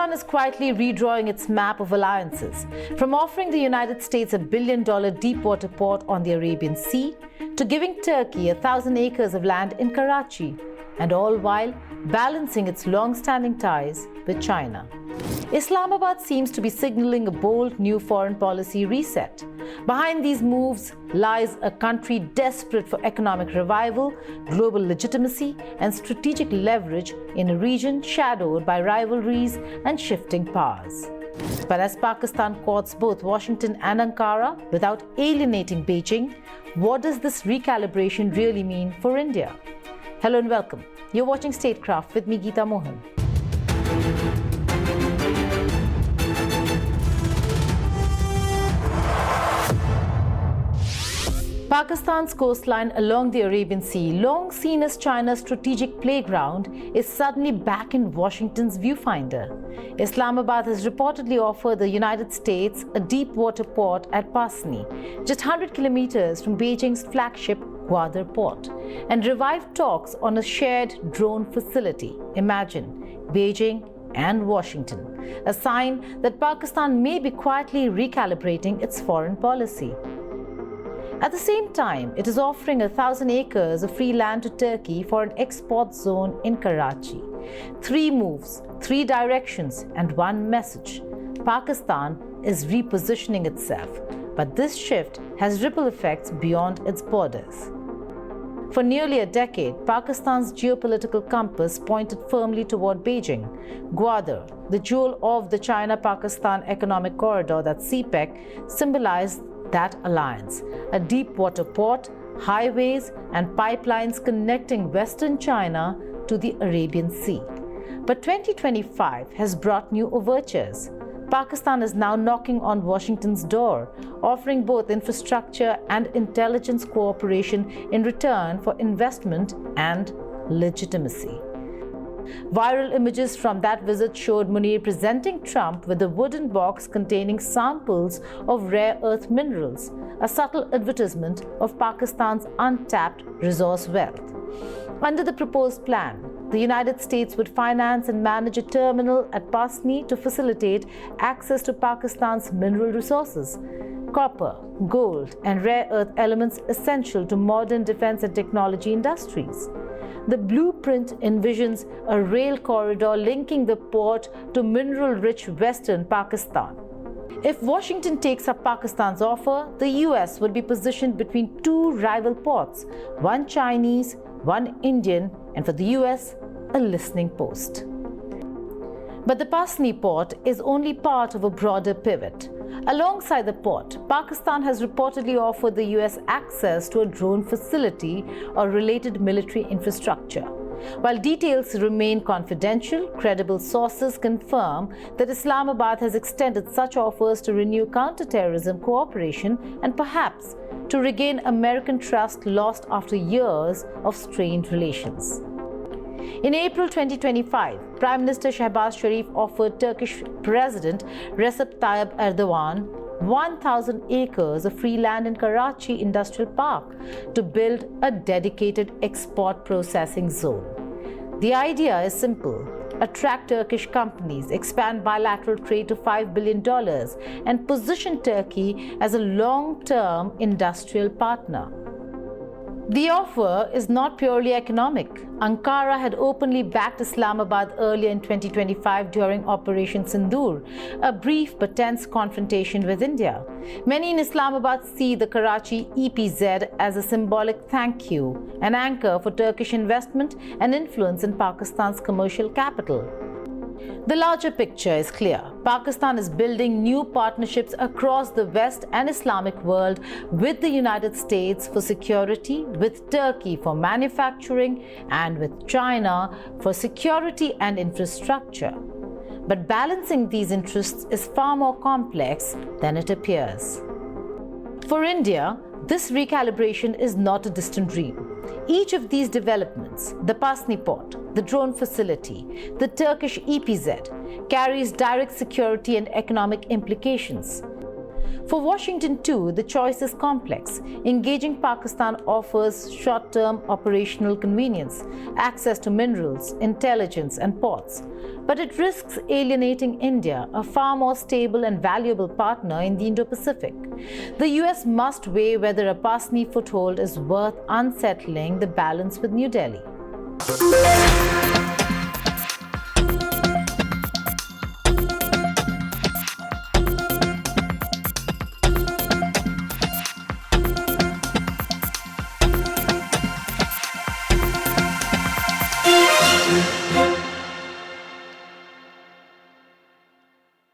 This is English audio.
Pakistan is quietly redrawing its map of alliances, from offering the United States $1 billion deepwater port on the Arabian Sea to giving Turkey 1,000 acres of land in Karachi, and all while balancing its long-standing ties with China. Islamabad seems to be signaling a bold new foreign policy reset. Behind these moves lies a country desperate for economic revival, global legitimacy, and strategic leverage in a region shadowed by rivalries and shifting powers. But as Pakistan courts both Washington and Ankara without alienating Beijing, what does this recalibration really mean for India? Hello and welcome. You're watching Statecraft with me, Geeta Mohan. Pakistan's coastline along the Arabian Sea, long seen as China's strategic playground, is suddenly back in Washington's viewfinder. Islamabad has reportedly offered the United States a deepwater port at Pasni, just 100 kilometers from Beijing's flagship Gwadar port, and revived talks on a shared drone facility. Imagine, Beijing and Washington, a sign that Pakistan may be quietly recalibrating its foreign policy. At the same time, it is offering 1,000 acres of free land to Turkey for an export zone in Karachi. 3 moves, 3 directions, and 1 message. Pakistan is repositioning itself, but this shift has ripple effects beyond its borders. For nearly a decade, Pakistan's geopolitical compass pointed firmly toward Beijing. Gwadar, the jewel of the China-Pakistan Economic Corridor, that CPEC, symbolized that alliance. A deep-water port, highways, and pipelines connecting Western China to the Arabian Sea. But 2025 has brought new overtures. Pakistan is now knocking on Washington's door, offering both infrastructure and intelligence cooperation in return for investment and legitimacy. Viral images from that visit showed Munir presenting Trump with a wooden box containing samples of rare earth minerals, a subtle advertisement of Pakistan's untapped resource wealth. Under the proposed plan, the United States would finance and manage a terminal at Pasni to facilitate access to Pakistan's mineral resources, copper, gold, and rare earth elements essential to modern defense and technology industries. The blueprint envisions a rail corridor linking the port to mineral-rich western Pakistan. If Washington takes up Pakistan's offer, the US would be positioned between 2 rival ports, one Chinese, one Indian, and for the US, a listening post. But the Pasni port is only part of a broader pivot. Alongside the port, Pakistan has reportedly offered the US access to a drone facility or related military infrastructure. While details remain confidential, credible sources confirm that Islamabad has extended such offers to renew counterterrorism cooperation and perhaps to regain American trust lost after years of strained relations. In April 2025, Prime Minister Shahbaz Sharif offered Turkish President Recep Tayyip Erdogan 1,000 acres of free land in Karachi Industrial Park to build a dedicated export processing zone. The idea is simple: attract Turkish companies, expand bilateral trade to $5 billion, and position Turkey as a long-term industrial partner. The offer is not purely economic. Ankara had openly backed Islamabad earlier in 2025 during Operation Sindoor, a brief but tense confrontation with India. Many in Islamabad see the Karachi EPZ as a symbolic thank you, an anchor for Turkish investment and influence in Pakistan's commercial capital. The larger picture is clear. Pakistan is building new partnerships across the West and Islamic world with the United States for security, with Turkey for manufacturing, and with China for security and infrastructure. But balancing these interests is far more complex than it appears. For India, this recalibration is not a distant dream. Each of these developments, the Pasni port, the drone facility, the Turkish EPZ, carries direct security and economic implications. For Washington too, the choice is complex. Engaging Pakistan offers short-term operational convenience, access to minerals, intelligence and ports. But it risks alienating India, a far more stable and valuable partner in the Indo-Pacific. The US must weigh whether a Pasni foothold is worth unsettling the balance with New Delhi.